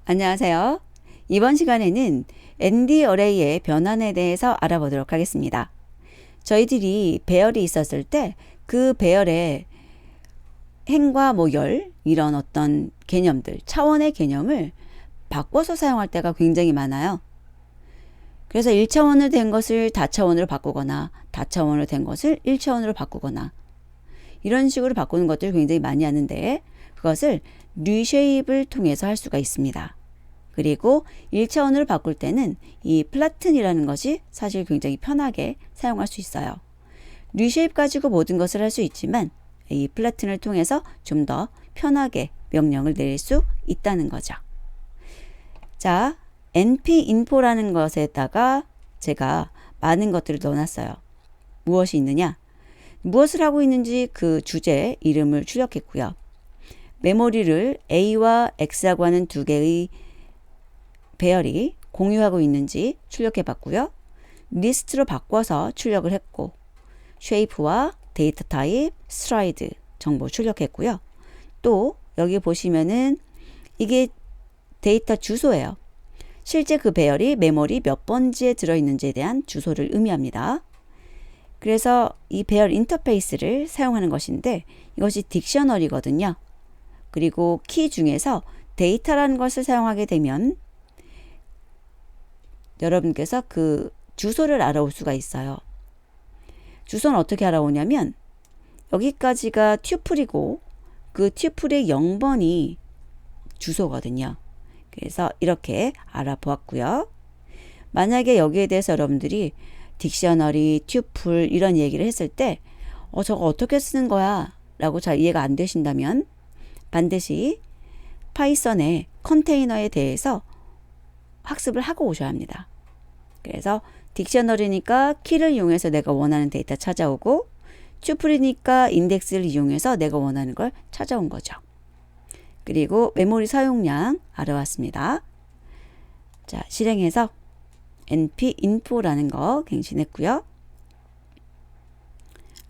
안녕하세요. 이번 시간에는 ND 어레이의 변환에 대해서 알아보도록 하겠습니다. 저희들이 배열이 있었을 때 그 배열의 행과 열 이런 어떤 개념들, 차원의 개념을 바꿔서 사용할 때가 굉장히 많아요. 그래서 1차원으로 된 것을 다차원으로 바꾸거나 다차원으로 된 것을 1차원으로 바꾸거나 이런 식으로 바꾸는 것들을 굉장히 많이 하는데 그것을 리쉐입을 통해서 할 수가 있습니다. 그리고 1차원으로 바꿀 때는 이 플래튼이라는 것이 사실 굉장히 편하게 사용할 수 있어요. 리쉐입 가지고 모든 것을 할 수 있지만 이 플래튼을 통해서 좀 더 편하게 명령을 내릴 수 있다는 거죠. 자, npinfo라는 것에다가 제가 많은 것들을 넣어놨어요. 무엇이 있느냐? 무엇을 하고 있는지 그 주제 이름을 출력했고요. 메모리를 A와 X라고 하는 두 개의 배열이 공유하고 있는지 출력해 봤고요. 리스트로 바꿔서 출력을 했고 쉐이프와 데이터 타입, 스트라이드 정보 출력했고요. 또 여기 보시면은 이게 데이터 주소예요. 실제 그 배열이 메모리 몇 번지에 들어있는지에 대한 주소를 의미합니다. 그래서 이 배열 인터페이스를 사용하는 것인데 이것이 딕셔너리거든요. 그리고 키 중에서 데이터라는 것을 사용하게 되면 여러분께서 그 주소를 알아올 수가 있어요. 주소는 어떻게 알아오냐면 여기까지가 튜플이고 그 튜플의 0번이 주소거든요. 그래서 이렇게 알아보았고요. 만약에 여기에 대해서 여러분들이 딕셔너리, 튜플 이런 얘기를 했을 때 저거 어떻게 쓰는 거야? 라고 잘 이해가 안 되신다면 반드시 파이썬의 컨테이너에 대해서 학습을 하고 오셔야 합니다. 그래서 딕셔너리니까 키를 이용해서 내가 원하는 데이터 찾아오고 튜플이니까 인덱스를 이용해서 내가 원하는 걸 찾아온 거죠. 그리고 메모리 사용량 알아왔습니다. 자, 실행해서 npinfo라는 거 갱신했고요.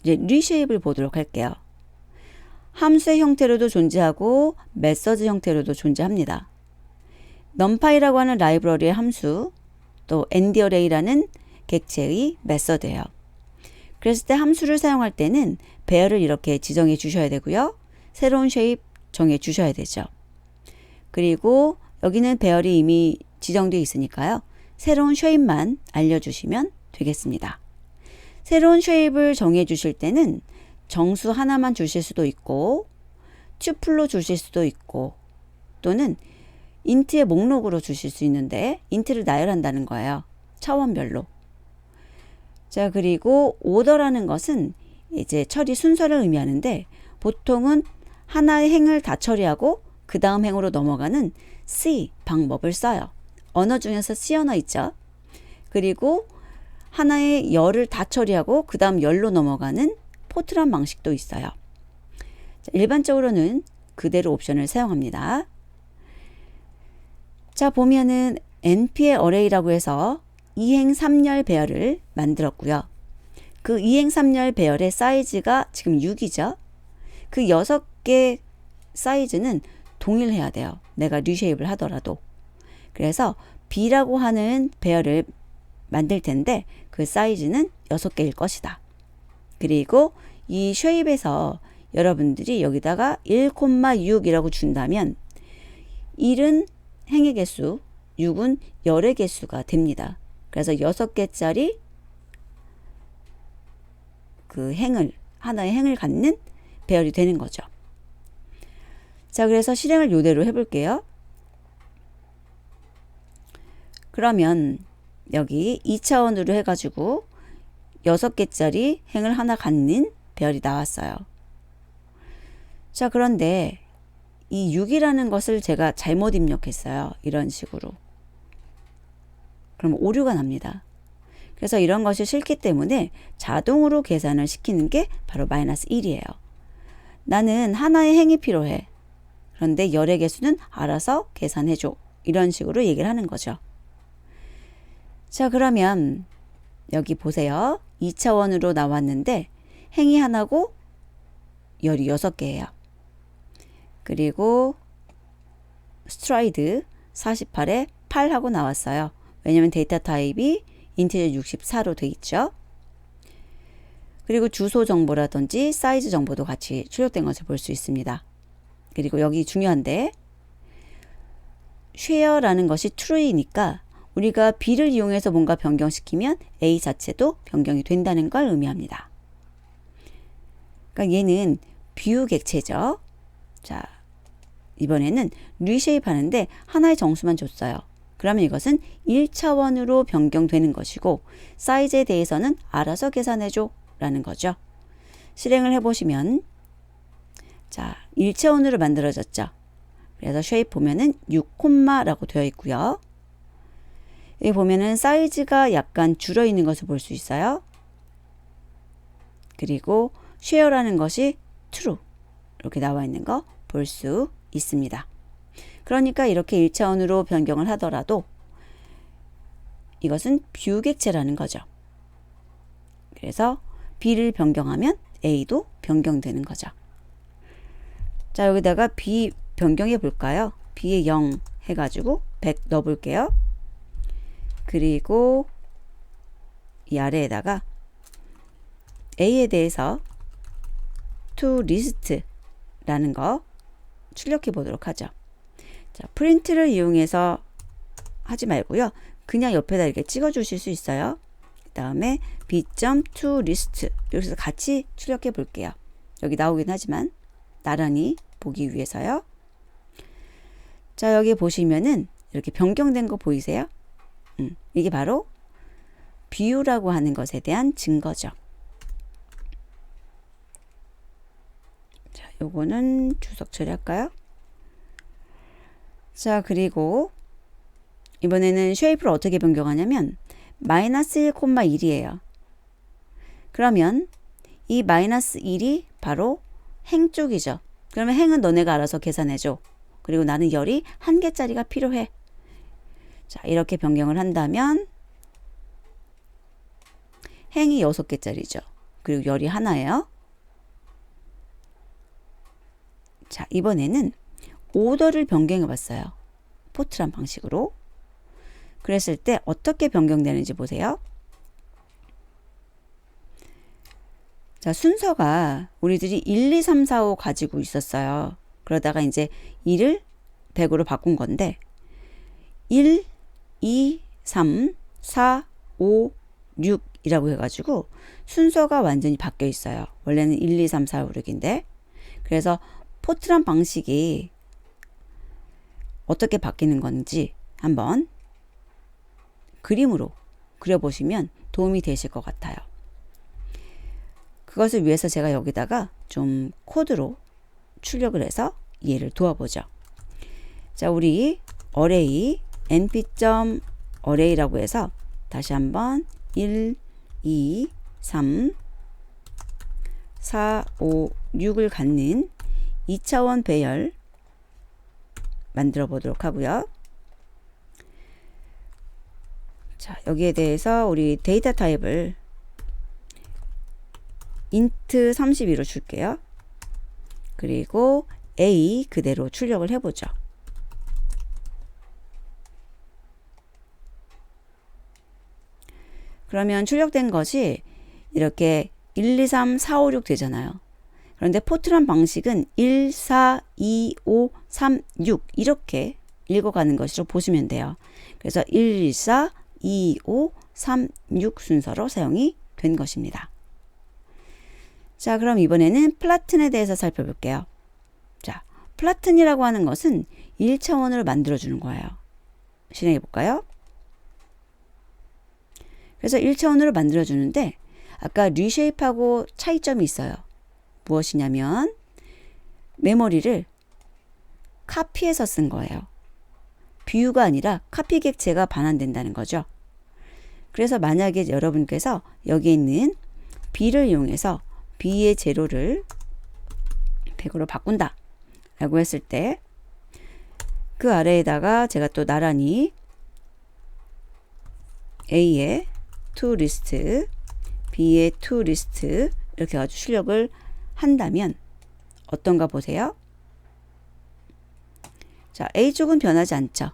이제 리쉐입을 보도록 할게요. 함수의 형태로도 존재하고 메서드 형태로도 존재합니다. numpy라고 하는 라이브러리의 함수 또 ndArray라는 객체의 메서드예요. 그랬을 때 함수를 사용할 때는 배열을 이렇게 지정해 주셔야 되고요. 새로운 쉐입 정해 주셔야 되죠. 그리고 여기는 배열이 이미 지정되어 있으니까요. 새로운 쉐입만 알려주시면 되겠습니다. 새로운 쉐입을 정해 주실 때는 정수 하나만 주실 수도 있고 튜플로 주실 수도 있고 또는 인트의 목록으로 주실 수 있는데 인트를 나열한다는 거예요. 차원별로. 자, 그리고 오더라는 것은 이제 처리 순서를 의미하는데 보통은 하나의 행을 다 처리하고 그 다음 행으로 넘어가는 C 방법을 써요. 언어 중에서 C 언어 있죠. 그리고 하나의 열을 다 처리하고 그 다음 열로 넘어가는 포트란 방식도 있어요. 자, 일반적으로는 그대로 옵션을 사용합니다. 자, 보면은 np의 어레이라고 해서 2행 3열 배열을 만들었고요. 그 2행 3열 배열의 사이즈가 지금 6이죠. 그 6개 사이즈는 동일해야 돼요. 내가 리쉐입을 하더라도. 그래서 B라고 하는 배열을 만들 텐데 그 사이즈는 6개일 것이다. 그리고 이 쉐입에서 여러분들이 여기다가 1,6이라고 준다면 1은 행의 개수, 6은 열의 개수가 됩니다. 그래서 6개짜리 그 하나의 행을 갖는 배열이 되는 거죠. 자, 그래서 실행을 이대로 해볼게요. 그러면 여기 2차원으로 해가지고 6개짜리 행을 하나 갖는 배열이 나왔어요. 자, 그런데 이 6이라는 것을 제가 잘못 입력했어요. 이런 식으로. 그럼 오류가 납니다. 그래서 이런 것이 싫기 때문에 자동으로 계산을 시키는 게 바로 -1이에요. 나는 하나의 행이 필요해. 그런데 열의 개수는 알아서 계산해줘. 이런 식으로 얘기를 하는 거죠. 자, 그러면 여기 보세요. 2차원으로 나왔는데 행이 하나고 열이 6개예요. 그리고 스트라이드 48에 8 하고 나왔어요. 왜냐면 데이터 타입이 인티저 64로 돼 있죠. 그리고 주소 정보라든지 사이즈 정보도 같이 출력된 것을 볼 수 있습니다. 그리고 여기 중요한데 share라는 것이 true이니까 우리가 B를 이용해서 뭔가 변경시키면 A 자체도 변경이 된다는 걸 의미합니다. 그러니까 얘는 뷰 객체죠. 자, 이번에는 reshape 하는데 하나의 정수만 줬어요. 그러면 이것은 1차원으로 변경되는 것이고 사이즈에 대해서는 알아서 계산해줘 라는 거죠. 실행을 해보시면 자 1차원으로 만들어졌죠. 그래서 shape 보면은 6콤마라고 되어 있고요. 여기 보면은 사이즈가 약간 줄어 있는 것을 볼 수 있어요. 그리고 share라는 것이 true 이렇게 나와 있는 거 볼 수 있습니다. 그러니까 이렇게 1차원으로 변경을 하더라도 이것은 뷰 객체라는 거죠. 그래서 B를 변경하면 A도 변경되는 거죠. 자, 여기다가 B 변경해 볼까요? B에 0 해가지고 100 넣어볼게요. 그리고 이 아래에다가 A에 대해서 to list라는 거 출력해 보도록 하죠. 자, 프린트를 이용해서 하지 말고요. 그냥 옆에다 이렇게 찍어 주실 수 있어요. 그 다음에 b.toList 여기서 같이 출력해 볼게요. 여기 나오긴 하지만 나란히 보기 위해서요. 자, 여기 보시면은 이렇게 변경된 거 보이세요? 이게 바로 뷰라고 하는 것에 대한 증거죠. 자, 요거는 주석 처리할까요? 자, 그리고 이번에는 쉐이프를 어떻게 변경하냐면 마이너스 1,1이에요. 그러면 이 마이너스 1이 바로 행 쪽이죠. 그러면 행은 너네가 알아서 계산해줘. 그리고 나는 열이 1개짜리가 필요해. 자, 이렇게 변경을 한다면 행이 6개짜리죠. 그리고 열이 하나예요. 자, 이번에는 오더를 변경해 봤어요. 포트란 방식으로. 그랬을 때 어떻게 변경되는지 보세요. 자, 순서가 우리들이 1, 2, 3, 4, 5 가지고 있었어요. 그러다가 이제 2를 100으로 바꾼 건데 1, 2, 3, 4, 5, 6이라고 해가지고 순서가 완전히 바뀌어 있어요. 원래는 1, 2, 3, 4, 5, 6인데 그래서 포트란 방식이 어떻게 바뀌는 건지 한번 그림으로 그려보시면 도움이 되실 것 같아요. 그것을 위해서 제가 여기다가 좀 코드로 출력을 해서 이해를 도와보죠. 자, 우리 array np.array라고 해서 다시 한번 1, 2, 3, 4, 5, 6을 갖는 2차원 배열 만들어 보도록 하고요. 자, 여기에 대해서 우리 데이터 타입을 int 32로 줄게요. 그리고 a 그대로 출력을 해보죠. 그러면 출력된 것이 이렇게 1, 2, 3, 4, 5, 6 되잖아요. 그런데 포트란 방식은 1, 4, 2, 5, 3, 6 이렇게 읽어가는 것으로 보시면 돼요. 그래서 1, 4, 2, 5, 3, 6 순서로 사용이 된 것입니다. 자, 그럼 이번에는 플라튼에 대해서 살펴볼게요. 자, 플라튼이라고 하는 것은 1차원으로 만들어주는 거예요. 실행해 볼까요? 그래서 1차원으로 만들어주는데 아까 리쉐이프하고 차이점이 있어요. 무엇이냐면 메모리를 카피해서 쓴 거예요. 뷰가 아니라 카피 객체가 반환된다는 거죠. 그래서 만약에 여러분께서 여기 있는 B를 이용해서 B의 제로를 100으로 바꾼다 라고 했을 때 그 아래에다가 제가 또 나란히 A의 toList, B의 toList 이렇게 아주 출력을 한다면 어떤가 보세요. 자, A쪽은 변하지 않죠.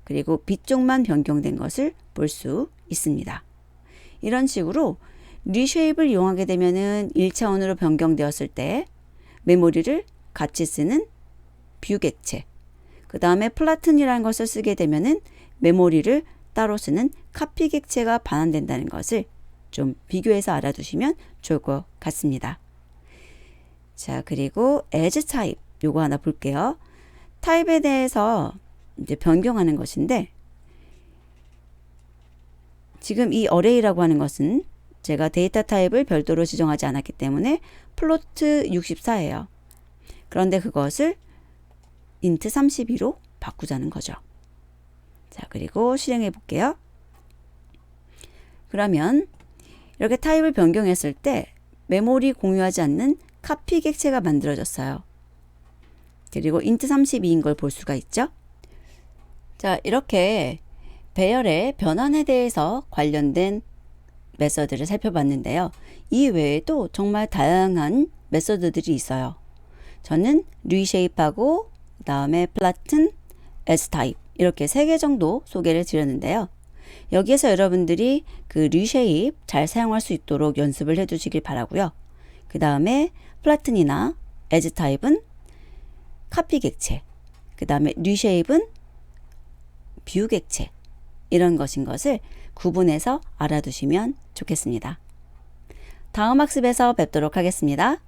그리고 빛 쪽만 변경된 것을 볼 수 있습니다. 이런 식으로 리쉐입을 이용하게 되면은 1차원으로 변경되었을 때 메모리를 같이 쓰는 뷰 객체, 그 다음에 플라튼이라는 것을 쓰게 되면은 메모리를 따로 쓰는 카피 객체가 반환된다는 것을 좀 비교해서 알아두시면 좋을 것 같습니다. 자, 그리고 as 타입 요거 하나 볼게요. 타입에 대해서 이제 변경하는 것인데, 지금 이 어레이라고 하는 것은 제가 데이터 타입을 별도로 지정하지 않았기 때문에 플로트 64예요. 그런데 그것을 int 32로 바꾸자는 거죠. 자, 그리고 실행해 볼게요. 그러면 이렇게 타입을 변경했을 때 메모리 공유하지 않는 카피 객체가 만들어졌어요. 그리고 int 32인 걸 볼 수가 있죠. 자, 이렇게 배열의 변환에 대해서 관련된 메서드를 살펴봤는데요. 이 외에도 정말 다양한 메서드들이 있어요. 저는 reshape하고 그 다음에 flatten, as type 이렇게 3개 정도 소개를 드렸는데요. 여기에서 여러분들이 그 reshape 잘 사용할 수 있도록 연습을 해 두시길 바라고요. 그 다음에 flatten이나 as type은 카피 객체, 그 다음에 reshape은 뷰 객체, 이런 것인 것을 구분해서 알아두시면 좋겠습니다. 다음 학습에서 뵙도록 하겠습니다.